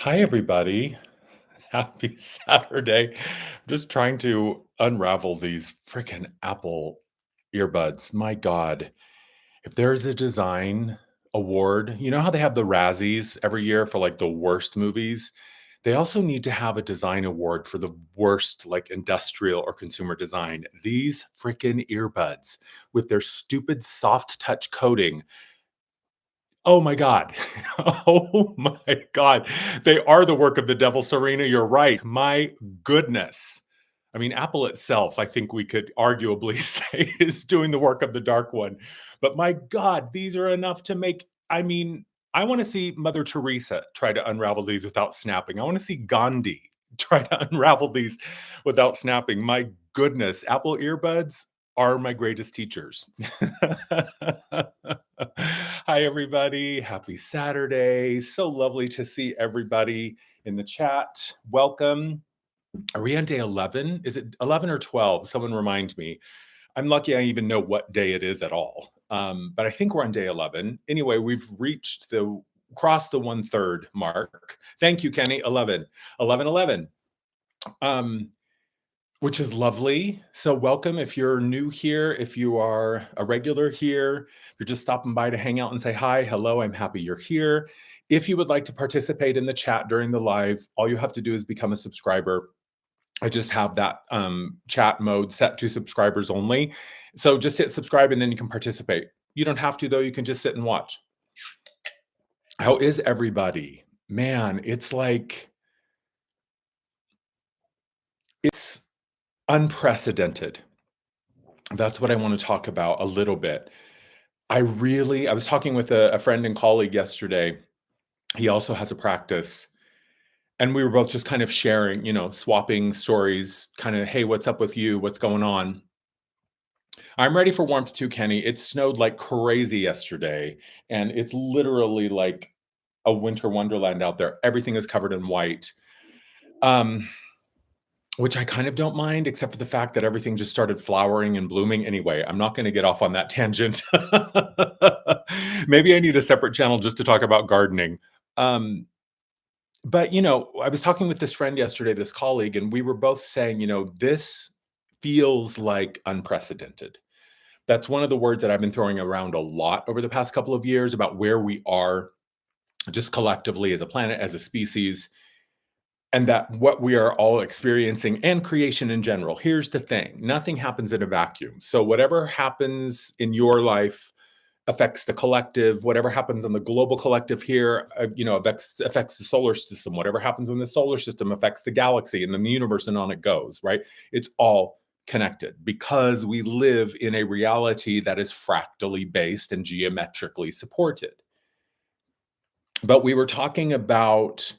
Hi, everybody. Happy Saturday. Just trying to unravel these freaking Apple earbuds. My God. If there's a design award, you know how they have the Razzies every year for like the worst movies? They also need to have a design award for the worst, like industrial or consumer design. These freaking earbuds with their stupid soft touch coating. Oh my god. Oh my god. They are the work of the devil, Serena, you're right. My goodness. I mean, Apple itself, I think we could arguably say is doing the work of the dark one. But my god, these are enough to make I wanna see Mother Teresa try to unravel these without snapping. I wanna see Gandhi try to unravel these without snapping. My goodness, Apple earbuds are my greatest teachers. Hi, everybody. Happy Saturday. So lovely to see everybody in the chat. Welcome. Are we on day 11? Is it 11 or 12? Someone remind me. I'm lucky I even know what day it is at all. But I think we're on day 11. Anyway, we've crossed the one third mark. Thank you, Kenny. 11, 11, 11. Um, which is lovely. So, welcome if you're new here, if you are a regular here, if you're just stopping by to hang out and say hi, hello, I'm happy you're here. If you would like to participate in the chat during the live, all you have to do is become a subscriber. I just have that chat mode set to subscribers only. So, just hit subscribe and then you can participate. You don't have to, though, you can just sit and watch. How is everybody? Man, it's unprecedented. That's what I want to talk about a little bit. I was talking with a friend and colleague yesterday. He also has a practice, and we were both just kind of sharing, swapping stories, kind of, "Hey, what's up with you? What's going on?" I'm ready for warmth too, Kenny. It snowed like crazy yesterday, and it's literally like a winter wonderland out there. Everything is covered in white. Um, which I kind of don't mind, except for the fact that everything just started flowering and blooming. Anyway, I'm not gonna get off on that tangent. Maybe I need a separate channel just to talk about gardening. Um, but, I was talking with this friend yesterday, this colleague, and we were both saying, this feels like unprecedented. That's one of the words that I've been throwing around a lot over the past couple of years about where we are just collectively as a planet, as a species, and that what we are all experiencing and creation in general. Here's the thing, nothing happens in a vacuum. So, whatever happens in your life affects the collective. Whatever happens on the global collective here, affects the solar system. Whatever happens in the solar system affects the galaxy and then the universe, and on it goes, right? It's all connected because we live in a reality that is fractally based and geometrically supported. But we were talking about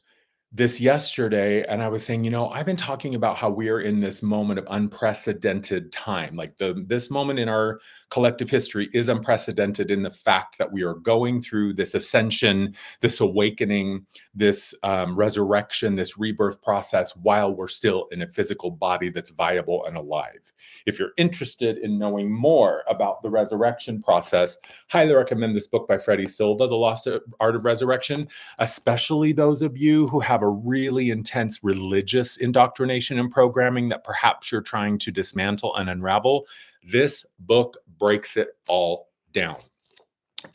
this yesterday, and I was saying, I've been talking about how we are in this moment of unprecedented time. Like this moment in our collective history is unprecedented in the fact that we are going through this ascension, this awakening, this resurrection, this rebirth process while we're still in a physical body that's viable and alive. If you're interested in knowing more about the resurrection process, highly recommend this book by Freddie Silva, The Lost Art of Resurrection, especially those of you who have a really intense religious indoctrination and programming that perhaps you're trying to dismantle and unravel. This book breaks it all down.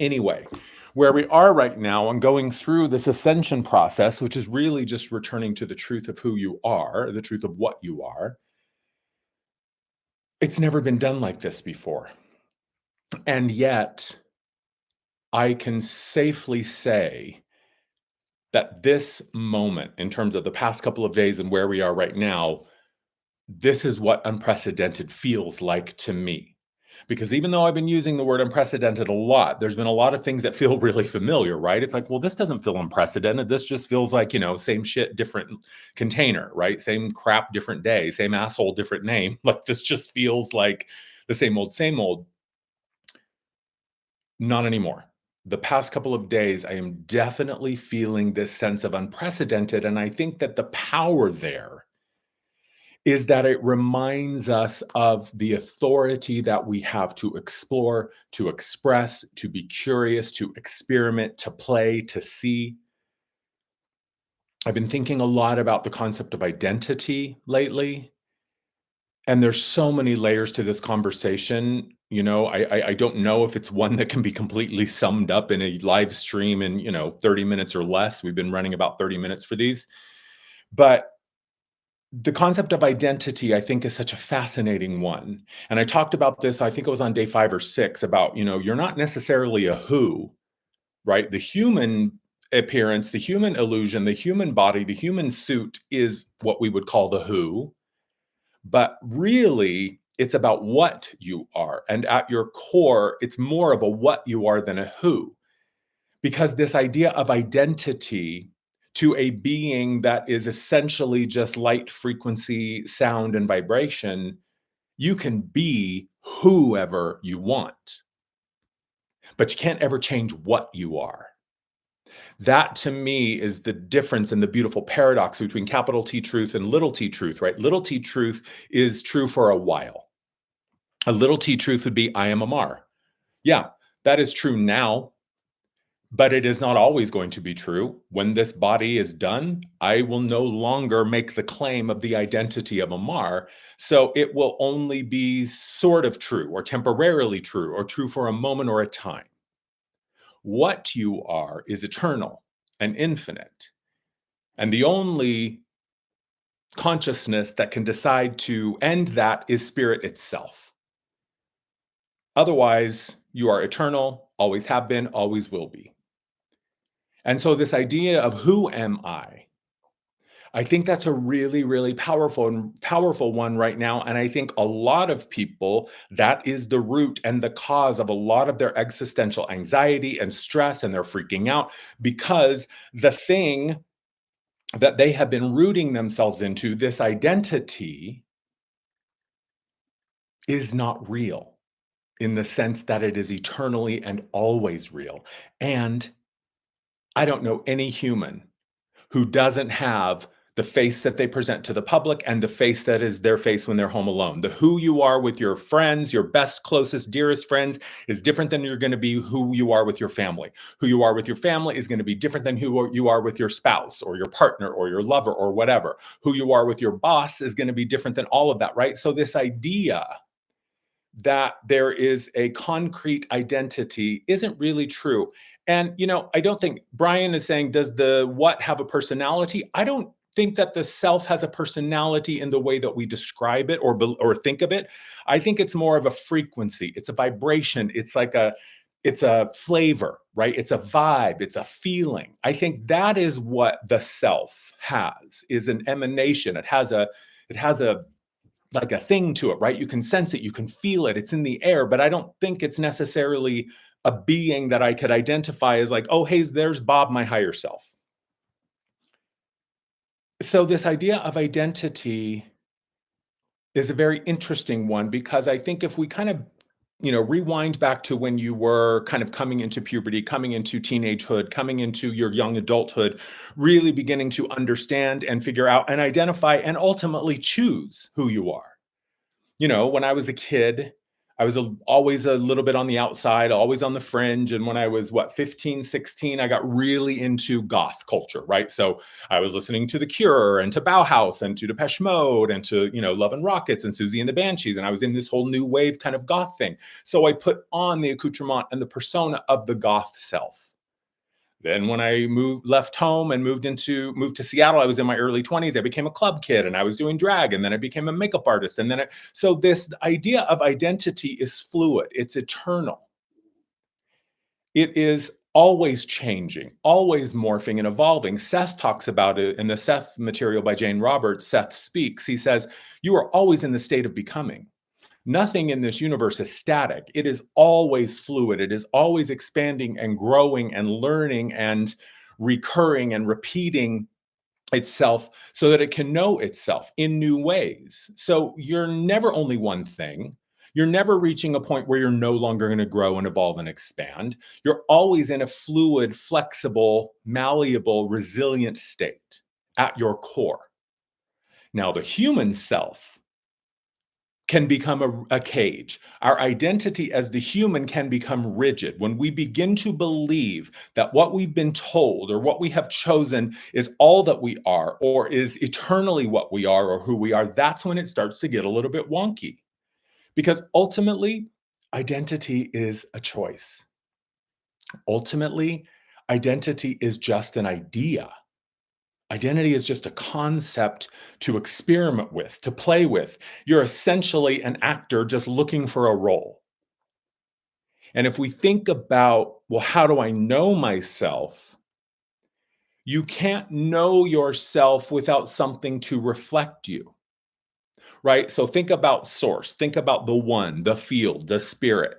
Anyway, where we are right now and going through this ascension process, which is really just returning to the truth of who you are, the truth of what you are, it's never been done like this before. And yet, I can safely say that this moment, in terms of the past couple of days and where we are right now, this is what unprecedented feels like to me. Because even though I've been using the word unprecedented a lot, there's been a lot of things that feel really familiar, right? It's like, well, this doesn't feel unprecedented. This just feels like, same shit, different container, right? Same crap, different day, same asshole, different name. Like, this just feels like the same old, same old. Not anymore. The past couple of days, I am definitely feeling this sense of unprecedented. And I think that the power there is that it reminds us of the authority that we have to explore, to express, to be curious, to experiment, to play, to see. I've been thinking a lot about the concept of identity lately, and there's so many layers to this conversation. I don't know if it's one that can be completely summed up in a live stream in 30 minutes or less. We've been running about 30 minutes for these, but the concept of identity, I think, is such a fascinating one. And I talked about this, I think it was on day 5 or 6, about, you're not necessarily a who, right? The human appearance, the human illusion, the human body, the human suit is what we would call the who. But really, it's about what you are. And at your core, it's more of a what you are than a who. Because this idea of identity to a being that is essentially just light, frequency, sound, and vibration, you can be whoever you want, but you can't ever change what you are. That to me is the difference and the beautiful paradox between capital T truth and little t truth, right? Little t truth is true for a while. A little t truth would be, I am Amar. Yeah, that is true now, but it is not always going to be true. When this body is done, I will no longer make the claim of the identity of Amar. So it will only be sort of true or temporarily true or true for a moment or a time. What you are is eternal and infinite. And the only consciousness that can decide to end that is spirit itself. Otherwise, you are eternal, always have been, always will be. And so, this idea of who am I think that's a really, really powerful one right now. And I think a lot of people, that is the root and the cause of a lot of their existential anxiety and stress, and they're freaking out because the thing that they have been rooting themselves into, this identity, is not real in the sense that it is eternally and always real. And I don't know any human who doesn't have the face that they present to the public and the face that is their face when they're home alone. The who you are with your friends, your best, closest, dearest friends, is different than you're going to be who you are with your family. Who you are with your family is going to be different than who you are with your spouse or your partner or your lover or whatever. Who you are with your boss is going to be different than all of that, right? So this idea that there is a concrete identity isn't really true. And, I don't think Brian is saying, does the what have a personality? I don't think that the self has a personality in the way that we describe it or think of it. I think it's more of a frequency. It's a vibration. It's a flavor, right? It's a vibe. It's a feeling. I think that is what the self has, is an emanation. It has a like a thing to it, right? You can sense it, you can feel it, it's in the air, but I don't think it's necessarily a being that I could identify as like, oh, hey, there's Bob, my higher self. So, this idea of identity is a very interesting one because I think if we kind of rewind back to when you were kind of coming into puberty, coming into teenagehood, coming into your young adulthood, really beginning to understand and figure out and identify and ultimately choose who you are. When I was a kid, I was always a little bit on the outside, always on the fringe. And when I was, 15, 16, I got really into goth culture, right? So I was listening to The Cure and to Bauhaus and to Depeche Mode and to, Love and Rockets and Susie and the Banshees. And I was in this whole new wave kind of goth thing. So I put on the accoutrement and the persona of the goth self. Then when I left home and moved to Seattle, I was in my early 20s. I became a club kid and I was doing drag, and then I became a makeup artist. And so this idea of identity is fluid. It's eternal. It is always changing, always morphing and evolving. Seth talks about it in the Seth material by Jane Roberts. Seth Speaks. He says, you are always in the state of becoming. Nothing in this universe is static. It is always fluid. It is always expanding and growing and learning and recurring and repeating itself so that it can know itself in new ways. So you're never only one thing. You're never reaching a point where you're no longer going to grow and evolve and expand. You're always in a fluid, flexible, malleable, resilient state at your core. Now, the human self can become a cage. Our identity as the human can become rigid when we begin to believe that what we've been told or what we have chosen is all that we are or is eternally what we are or who we are. That's when it starts to get a little bit wonky because ultimately, identity is a choice. Ultimately, identity is just an idea. Identity is just a concept to experiment with, to play with. You're essentially an actor just looking for a role. And if we think about, well, how do I know myself? You can't know yourself without something to reflect you, right? So think about source, think about the one, the field, the spirit.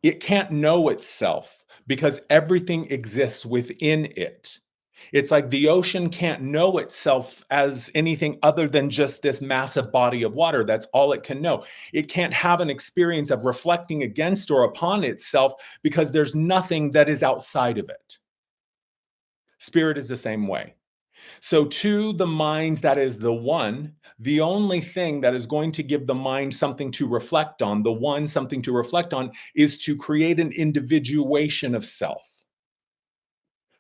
It can't know itself because everything exists within it. It's like the ocean can't know itself as anything other than just this massive body of water. That's all it can know. It can't have an experience of reflecting against or upon itself because there's nothing that is outside of it. Spirit is the same way. So, to the mind that is the one, the only thing that is going to give the mind something to reflect on, the one something to reflect on, is to create an individuation of self,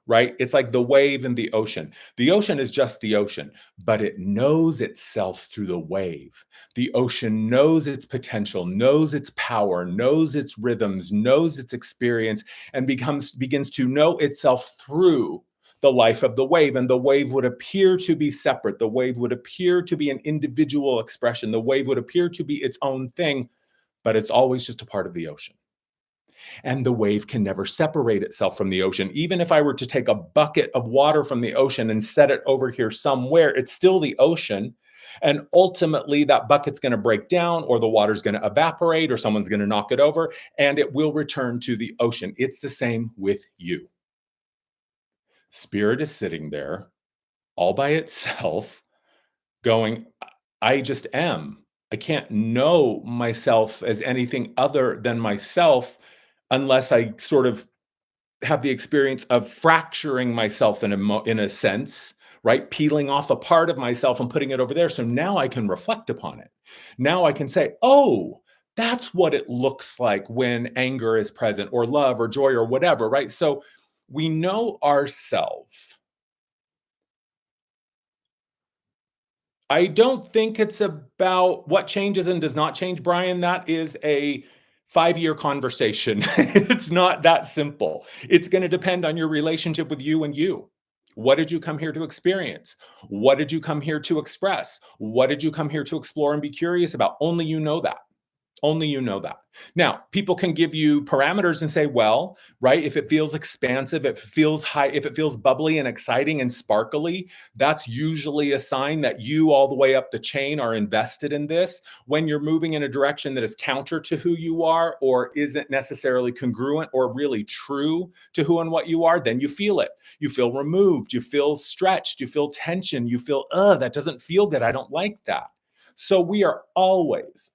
right? It's like the wave in the ocean. The ocean is just the ocean, but it knows itself through the wave. The ocean knows its potential, knows its power, knows its rhythms, knows its experience, and begins to know itself through the life of the wave. And the wave would appear to be separate. The wave would appear to be an individual expression. The wave would appear to be its own thing, but it's always just a part of the ocean and the wave can never separate itself from the ocean. Even if I were to take a bucket of water from the ocean and set it over here somewhere, it's still the ocean. And ultimately, that bucket's going to break down, or the water's going to evaporate, or someone's going to knock it over, and it will return to the ocean. It's the same with you. Spirit is sitting there all by itself, going, I just am. I can't know myself as anything other than myself unless I sort of have the experience of fracturing myself in a sense, right? Peeling off a part of myself and putting it over there. So now I can reflect upon it. Now I can say, oh, that's what it looks like when anger is present or love or joy or whatever, right? So we know ourselves. I don't think it's about what changes and does not change, Brian. That is a 5-year conversation. It's not that simple. It's going to depend on your relationship with you and you. What did you come here to experience? What did you come here to express? What did you come here to explore and be curious about? Only you know that. Only you know that. Now, people can give you parameters and say, well, right, if it feels expansive, if it feels high, if it feels bubbly and exciting and sparkly, that's usually a sign that you all the way up the chain are invested in this. When you're moving in a direction that is counter to who you are or isn't necessarily congruent or really true to who and what you are, then you feel it. You feel removed, you feel stretched, you feel tension, you feel, that doesn't feel good. I don't like that. So we are always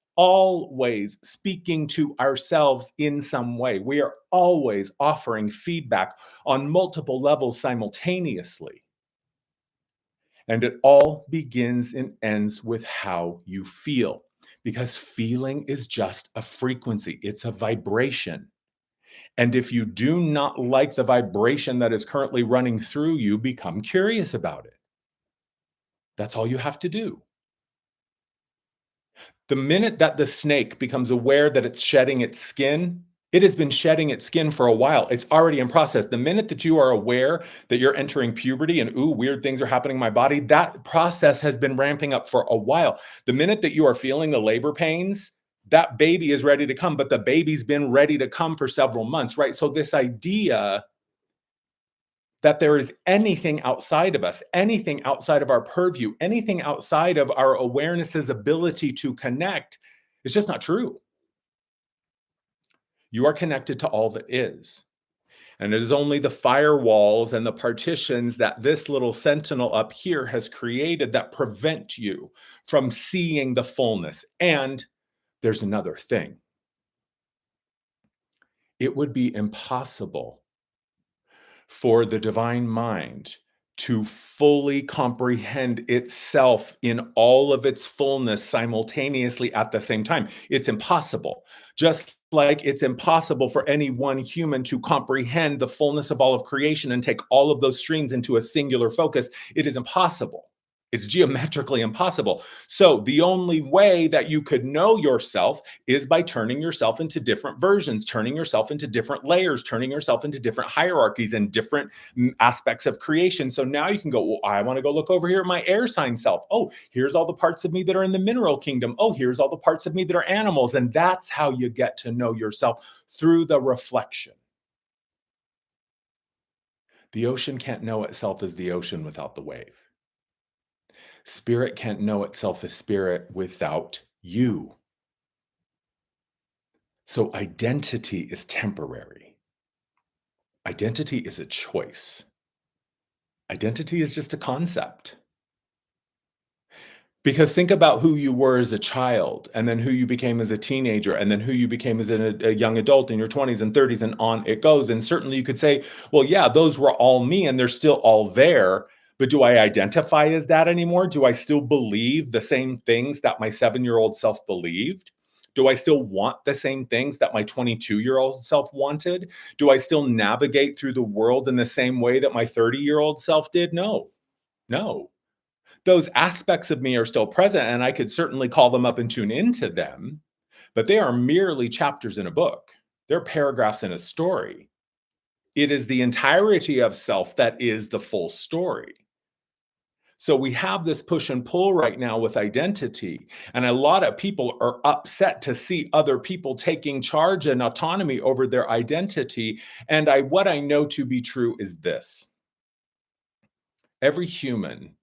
speaking to ourselves in some way. We are always offering feedback on multiple levels simultaneously. And it all begins and ends with how you feel, because feeling is just a frequency, it's a vibration. And if you do not like the vibration that is currently running through you, become curious about it. That's all you have to do. The minute that the snake becomes aware that it's shedding its skin, it has been shedding its skin for a while. It's already in process. The minute that you are aware that you're entering puberty and, ooh, weird things are happening in my body, that process has been ramping up for a while. The minute that you are feeling the labor pains, that baby is ready to come, but the baby's been ready to come for several months, right? So, this idea that there is anything outside of us, anything outside of our purview, anything outside of our awareness's ability to connect, is just not true. You are connected to all that is. And it is only the firewalls and the partitions that this little sentinel up here has created that prevent you from seeing the fullness. And there's another thing, it would be impossible for the divine mind to fully comprehend itself in all of its fullness simultaneously at the same time. It's impossible. Just like it's impossible for any one human to comprehend the fullness of all of creation and take all of those streams into a singular focus, it is impossible. It's geometrically impossible. So, the only way that you could know yourself is by turning yourself into different versions, turning yourself into different layers, turning yourself into different hierarchies and different aspects of creation. So now you can go, well, I want to go look over here at my air sign self. Oh, here's all the parts of me that are in the mineral kingdom. Oh, here's all the parts of me that are animals. And that's how you get to know yourself, through the reflection. The ocean can't know itself as the ocean without the wave. Spirit can't know itself as spirit without you. So identity is temporary. Identity is a choice. Identity is just a concept. Because think about who you were as a child, and then who you became as a teenager, and then who you became as a young adult in your 20s and 30s, and on it goes. And certainly you could say, well, yeah, those were all me, and they're still all there. But do I identify as that anymore? Do I still believe the same things that my 7-year-old self believed? Do I still want the same things that my 22-year-old self wanted? Do I still navigate through the world in the same way that my 30-year-old self did? No, no. Those aspects of me are still present, and I could certainly call them up and tune into them, but they are merely chapters in a book. They're paragraphs in a story. It is the entirety of self that is the full story. So we have this push and pull right now with identity, and a lot of people are upset to see other people taking charge and autonomy over their identity. And what I know to be true is this: every human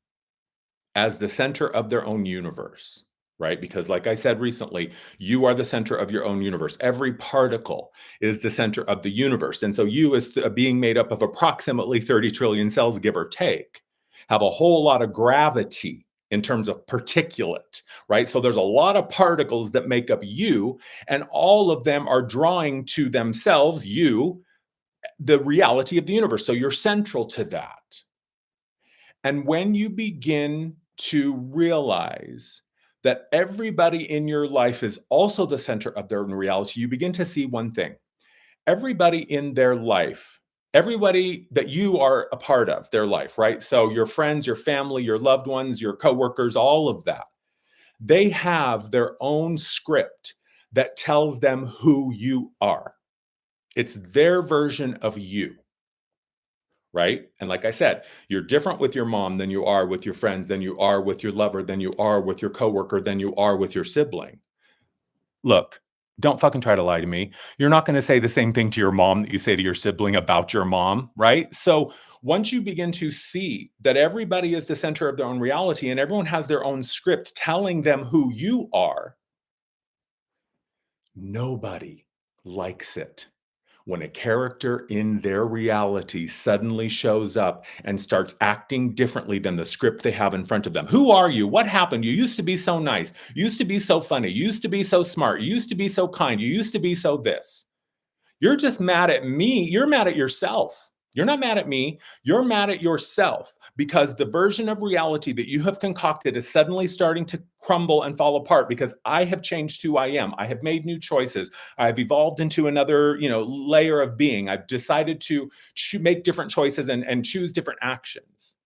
as the center of their own universe, right? Because, like I said recently, you are the center of your own universe. Every particle is the center of the universe. And so, you, as a being made up of approximately 30 trillion cells, give or take, have a whole lot of gravity in terms of particulate, right? So, there's a lot of particles that make up you, and all of them are drawing to themselves, you, the reality of the universe. So, you're central to that. And when you begin to realize that everybody in your life is also the center of their own reality, you begin to see one thing. Everybody in their life, everybody that you are a part of their life, right? So your friends, your family, your loved ones, your coworkers, all of that, they have their own script that tells them who you are. It's their version of you. Right? And like I said, you're different with your mom than you are with your friends, than you are with your lover, than you are with your coworker, than you are with your sibling. Look, don't fucking try to lie to me. You're not going to say the same thing to your mom that you say to your sibling about your mom, right? So once you begin to see that everybody is the center of their own reality and everyone has their own script telling them who you are, nobody likes it when a character in their reality suddenly shows up and starts acting differently than the script they have in front of them. Who are you? What happened? You used to be so nice. You used to be so funny. You used to be so smart. You used to be so kind. You used to be so this. You're just mad at me. You're mad at yourself. You're not mad at me. You're mad at yourself because the version of reality that you have concocted is suddenly starting to crumble and fall apart because I have changed who I am. I have made new choices. I've evolved into another, layer of being. I've decided to make different choices and choose different actions.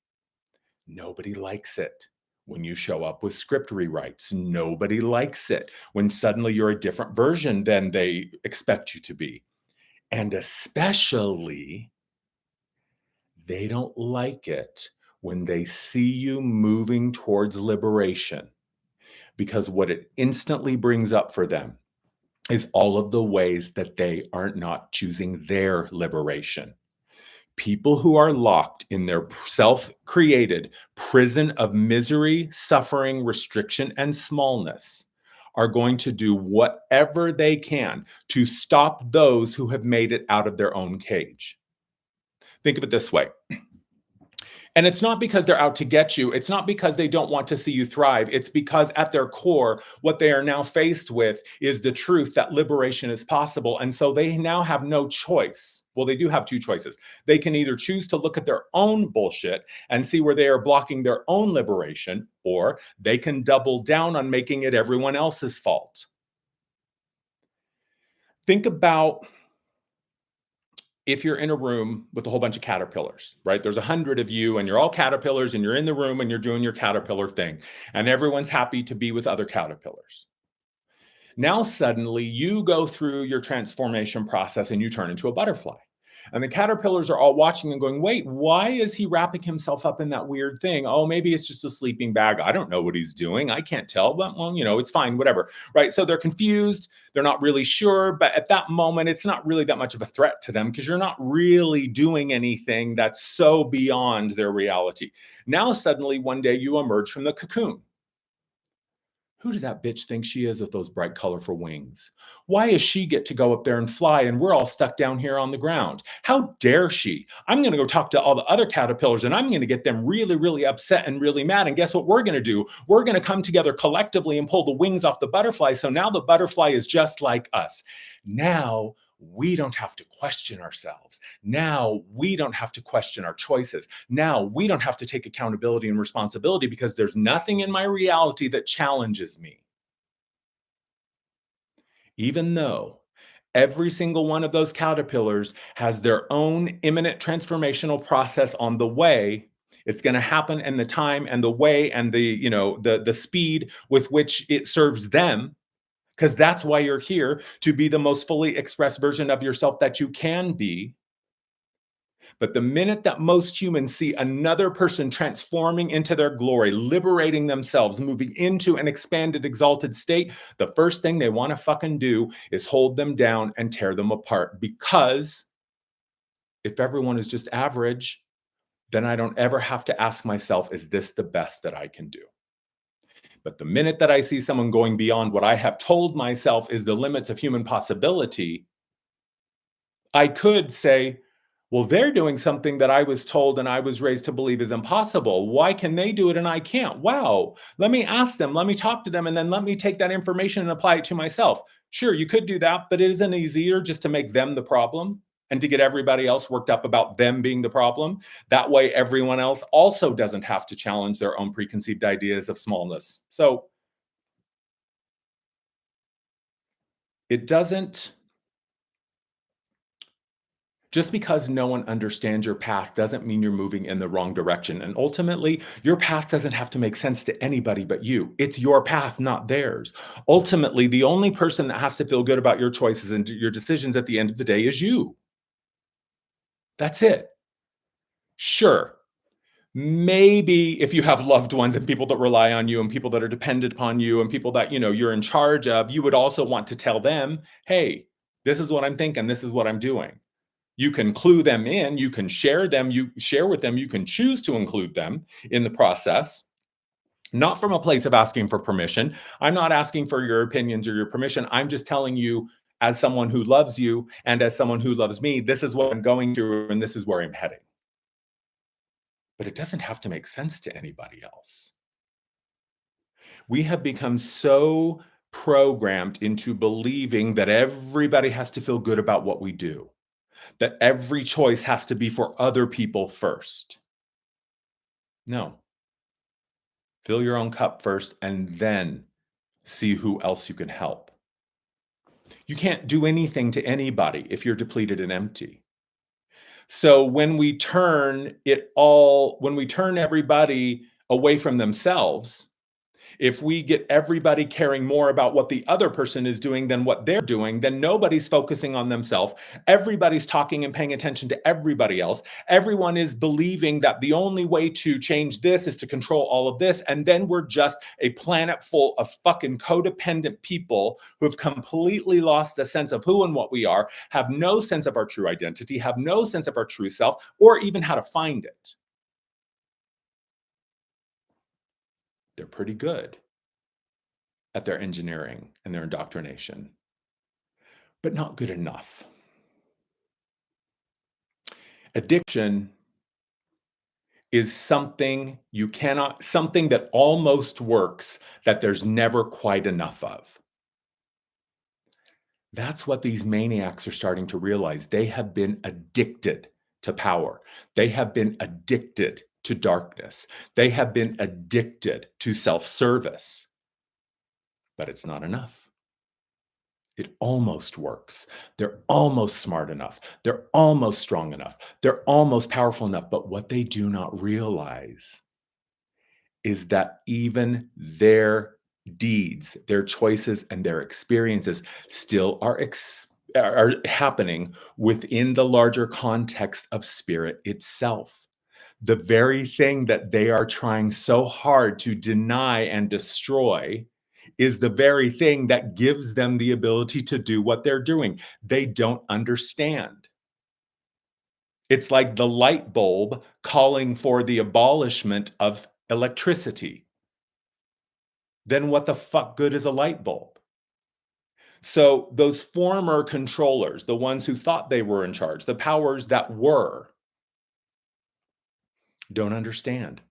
Nobody likes it when you show up with script rewrites. Nobody likes it when suddenly you're a different version than they expect you to be. And especially, they don't like it when they see you moving towards liberation, because what it instantly brings up for them is all of the ways that they are not choosing their liberation. People who are locked in their self created prison of misery, suffering, restriction, and smallness are going to do whatever they can to stop those who have made it out of their own cage. Think of it this way. And it's not because they're out to get you. It's not because they don't want to see you thrive. It's because at their core, what they are now faced with is the truth that liberation is possible. And so they now have no choice. Well, they do have two choices. They can either choose to look at their own bullshit and see where they are blocking their own liberation, or they can double down on making it everyone else's fault. Think about if you're in a room with a whole bunch of caterpillars, right? There's 100 of you and you're all caterpillars and you're in the room and you're doing your caterpillar thing and everyone's happy to be with other caterpillars. Now, suddenly, you go through your transformation process and you turn into a butterfly. And the caterpillars are all watching and going, wait, why is he wrapping himself up in that weird thing? Oh, maybe it's just a sleeping bag. I don't know what he's doing. I can't tell, but well, it's fine, whatever. Right. So they're confused. They're not really sure. But at that moment, it's not really that much of a threat to them because you're not really doing anything that's so beyond their reality. Now, suddenly, one day you emerge from the cocoon. Who does that bitch think she is with those bright, colorful wings? Why does she get to go up there and fly and we're all stuck down here on the ground? How dare she? I'm going to go talk to all the other caterpillars and I'm going to get them really, really upset and really mad. And guess what we're going to do? We're going to come together collectively and pull the wings off the butterfly. So now the butterfly is just like us. Now we don't have to question ourselves. Now we don't have to question our choices. Now we don't have to take accountability and responsibility because there's nothing in my reality that challenges me. Even though every single one of those caterpillars has their own imminent transformational process on the way, it's going to happen and the time and the way and the speed with which it serves them, because that's why you're here, to be the most fully expressed version of yourself that you can be. But the minute that most humans see another person transforming into their glory, liberating themselves, moving into an expanded, exalted state, the first thing they want to fucking do is hold them down and tear them apart. Because if everyone is just average, then I don't ever have to ask myself, is this the best that I can do? But the minute that I see someone going beyond what I have told myself is the limits of human possibility, I could say, well, they're doing something that I was told and I was raised to believe is impossible. Why can they do it and I can't? Wow. Let me ask them, let me talk to them, and then let me take that information and apply it to myself. Sure, you could do that, but it isn't easier just to make them the problem and to get everybody else worked up about them being the problem. That way, everyone else also doesn't have to challenge their own preconceived ideas of smallness. So it doesn't just because no one understands your path doesn't mean you're moving in the wrong direction. And ultimately, your path doesn't have to make sense to anybody but you. It's your path, not theirs. Ultimately, the only person that has to feel good about your choices and your decisions at the end of the day is you. That's it. Sure. Maybe if you have loved ones and people that rely on you and people that are dependent upon you and people that, you're in charge of, you would also want to tell them, "Hey, this is what I'm thinking, this is what I'm doing." You can clue them in, you can share them, you share with them, you can choose to include them in the process, not from a place of asking for permission. I'm not asking for your opinions or your permission. I'm just telling you, as someone who loves you and as someone who loves me, this is what I'm going through and this is where I'm heading. But it doesn't have to make sense to anybody else. We have become so programmed into believing that everybody has to feel good about what we do, that every choice has to be for other people first. No, fill your own cup first and then see who else you can help. You can't do anything to anybody if you're depleted and empty. So when we turn everybody away from themselves, if we get everybody caring more about what the other person is doing than what they're doing, then nobody's focusing on themselves. Everybody's talking and paying attention to everybody else. Everyone is believing that the only way to change this is to control all of this. And then we're just a planet full of fucking codependent people who have completely lost the sense of who and what we are, have no sense of our true identity, have no sense of our true self, or even how to find it. They're pretty good at their engineering and their indoctrination, but not good enough. Addiction is something that almost works, that there's never quite enough of. That's what these maniacs are starting to realize. They have been addicted to power. They have been addicted to darkness. They have been addicted to self service, but it's not enough. It almost works. They're almost smart enough. They're almost strong enough. They're almost powerful enough. But what they do not realize is that even their deeds, their choices, and their experiences still are happening within the larger context of spirit itself. The very thing that they are trying so hard to deny and destroy is the very thing that gives them the ability to do what they're doing. They don't understand. It's like the light bulb calling for the abolishment of electricity. Then what the fuck good is a light bulb? So those former controllers, the ones who thought they were in charge, the powers that were, don't understand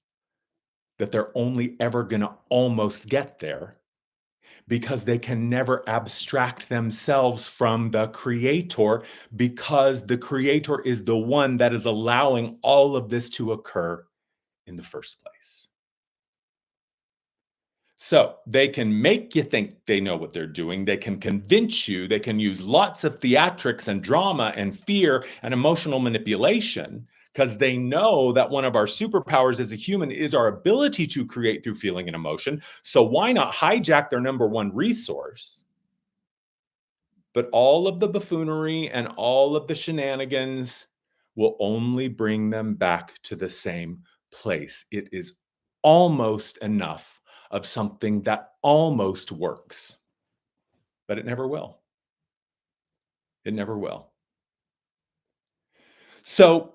that they're only ever going to almost get there because they can never abstract themselves from the creator, because the creator is the one that is allowing all of this to occur in the first place. So they can make you think they know what they're doing. They can convince you. They can use lots of theatrics and drama and fear and emotional manipulation because they know that one of our superpowers as a human is our ability to create through feeling and emotion. So why not hijack their number one resource? But all of the buffoonery and all of the shenanigans will only bring them back to the same place. It is almost enough of something that almost works, but it never will. It never will. So,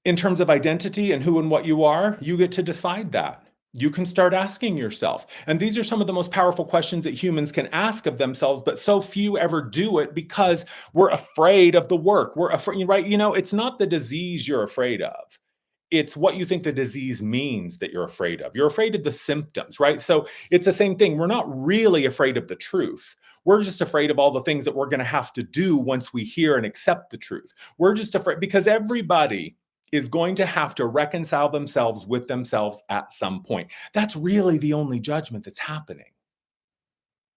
in terms of identity and who and what you are, you get to decide that. You can start asking yourself. And these are some of the most powerful questions that humans can ask of themselves, but so few ever do it because we're afraid of the work. We're afraid, right? It's not the disease you're afraid of. It's what you think the disease means that you're afraid of. You're afraid of the symptoms, right? So it's the same thing. We're not really afraid of the truth. We're just afraid of all the things that we're going to have to do once we hear and accept the truth. We're just afraid because everybody is going to have to reconcile themselves with themselves at some point. That's really the only judgment that's happening.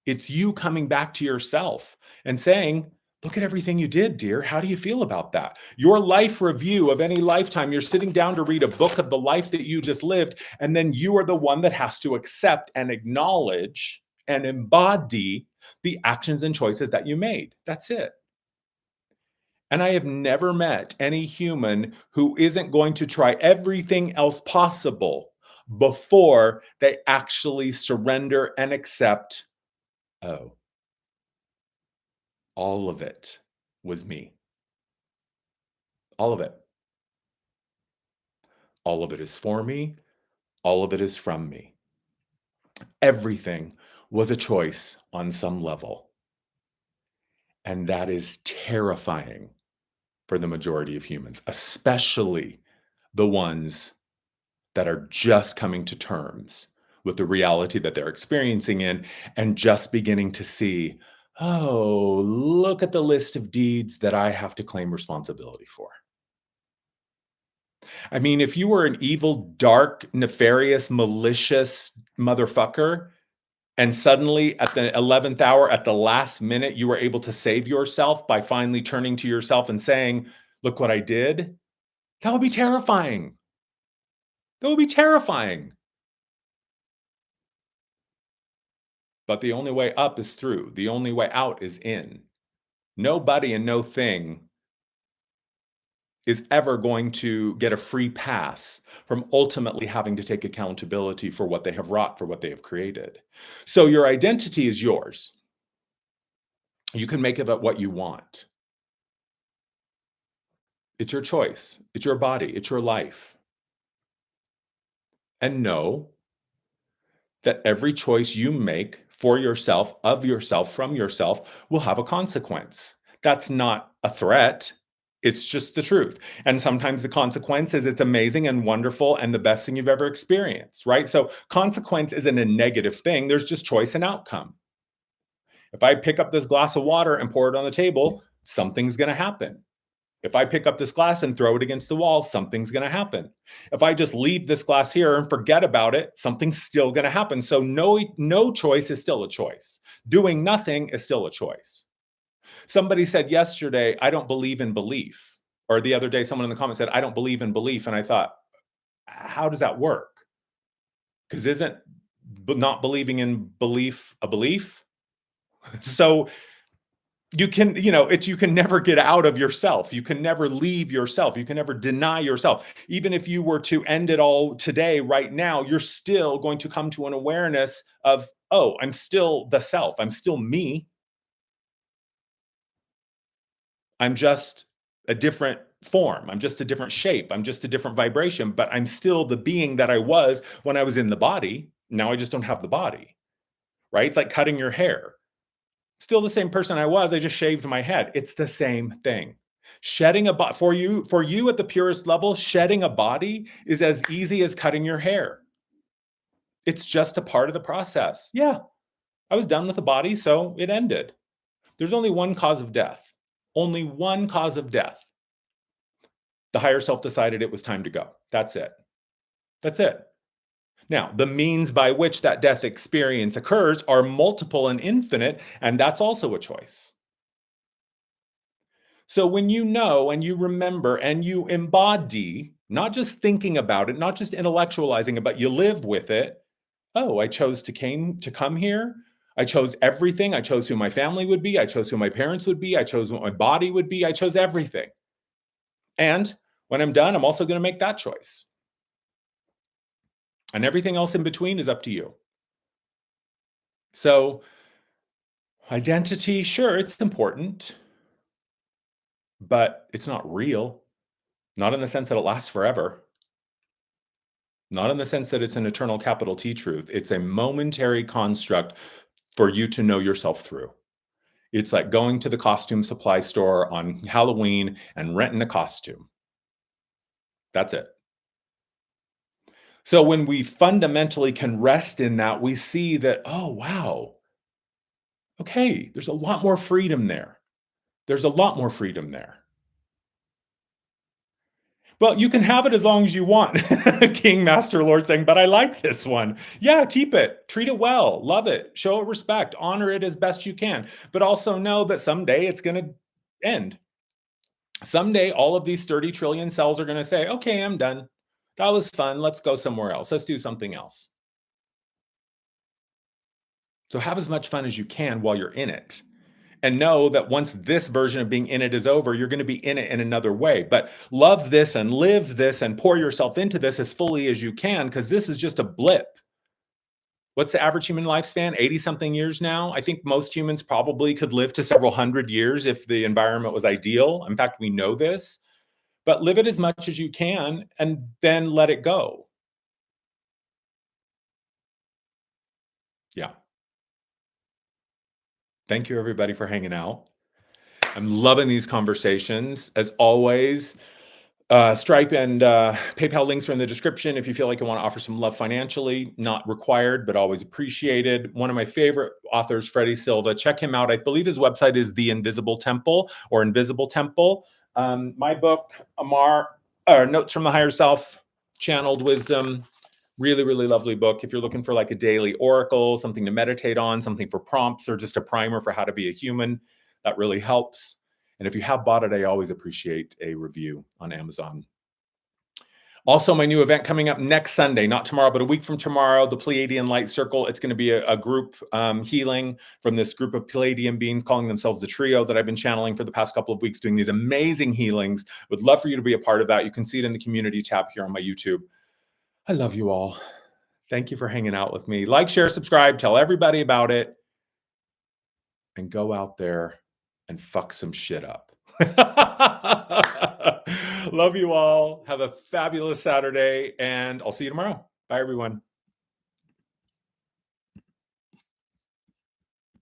It's you coming back to yourself and saying, look at everything you did, dear. How do you feel about that? Your life review of any lifetime, you're sitting down to read a book of the life that you just lived, and then you are the one that has to accept and acknowledge and embody the actions and choices that you made. That's it. And I have never met any human who isn't going to try everything else possible before they actually surrender and accept, oh, all of it was me. All of it. All of it is for me. All of it is from me. Everything was a choice on some level. And that is terrifying for the majority of humans, especially the ones that are just coming to terms with the reality that they're experiencing in and just beginning to see, oh, look at the list of deeds that I have to claim responsibility for. I mean, if you were an evil, dark, nefarious, malicious motherfucker, and suddenly at the 11th hour, at the last minute, you were able to save yourself by finally turning to yourself and saying, look what I did, that would be terrifying. That would be terrifying. But the only way up is through. The only way out is in. Nobody and no thing is ever going to get a free pass from ultimately having to take accountability for what they have wrought, for what they have created. So your identity is yours. You can make of it what you want. It's your choice. It's your body. It's your life. And know that every choice you make for yourself, of yourself, from yourself, will have a consequence. That's not a threat. It's just the truth. And sometimes the consequence is it's amazing and wonderful and the best thing you've ever experienced, right? So consequence isn't a negative thing. There's just choice and outcome. If I pick up this glass of water and pour it on the table, something's going to happen. If I pick up this glass and throw it against the wall, something's going to happen. If I just leave this glass here and forget about it, something's still going to happen. So no choice is still a choice. Doing nothing is still a choice. Somebody said yesterday, I don't believe in belief. Or the other day, someone in the comments said, I don't believe in belief. And I thought, how does that work? Because isn't not believing in belief a belief? So you can, you can never get out of yourself. You can never leave yourself. You can never deny yourself. Even if you were to end it all today, right now, you're still going to come to an awareness of, oh, I'm still the self. I'm still me. I'm just a different form. I'm just a different shape. I'm just a different vibration, but I'm still the being that I was when I was in the body. Now I just don't have the body, right? It's like cutting your hair. Still the same person I was, I just shaved my head. It's the same thing. Shedding a body for you at the purest level, shedding a body is as easy as cutting your hair. It's just a part of the process. Yeah, I was done with the body, so it ended. There's only one cause of death. Only one cause of death. The higher self decided it was time to go. That's it. That's it. Now, the means by which that death experience occurs are multiple and infinite, and that's also a choice. So when you know and you remember and you embody, not just thinking about it, not just intellectualizing it, but you live with it. Oh, I chose to come here. I chose everything. I chose who my family would be. I chose who my parents would be. I chose what my body would be. I chose everything. And when I'm done, I'm also going to make that choice. And everything else in between is up to you. So, identity, sure, it's important, but it's not real. Not in the sense that it lasts forever. Not in the sense that it's an eternal capital T truth. It's a momentary construct for you to know yourself through. It's like going to the costume supply store on Halloween and renting a costume. That's it. So when we fundamentally can rest in that, we see that, oh, wow, okay, there's a lot more freedom there. There's a lot more freedom there. Well, you can have it as long as you want, King Master Lord saying, but I like this one. Yeah, keep it. Treat it well. Love it. Show it respect. Honor it as best you can. But also know that someday it's going to end. Someday all of these 30 trillion cells are going to say, okay, I'm done. That was fun. Let's go somewhere else. Let's do something else. So have as much fun as you can while you're in it. And know that once this version of being in it is over, you're going to be in it in another way. But love this and live this and pour yourself into this as fully as you can, because this is just a blip. What's the average human lifespan? 80 something years now. I think most humans probably could live to several hundred years if the environment was ideal. In fact, we know this. But live it as much as you can and then let it go. Yeah. Thank you, everybody, for hanging out. I'm loving these conversations. As always, Stripe and PayPal links are in the description if you feel like you want to offer some love financially. Not required, but always appreciated. One of my favorite authors, Freddie Silva. Check him out. I believe his website is The Invisible Temple or Invisible Temple. My book, Amar, Notes from the Higher Self, Channeled Wisdom. Really, really lovely book. If you're looking for like a daily oracle, something to meditate on, something for prompts, or just a primer for how to be a human, that really helps. And if you have bought it, I always appreciate a review on Amazon. Also, my new event coming up next Sunday, not tomorrow, but a week from tomorrow, the Pleiadian Light Circle. It's going to be a group healing from this group of Pleiadian beings calling themselves the Trio that I've been channeling for the past couple of weeks, doing these amazing healings. Would love for you to be a part of that. You can see it in the community tab here on my YouTube. I love you all. Thank you for hanging out with me. Like, share, subscribe, tell everybody about it, and go out there and fuck some shit up. Love you all. Have a fabulous Saturday, and I'll see you tomorrow. Bye, everyone.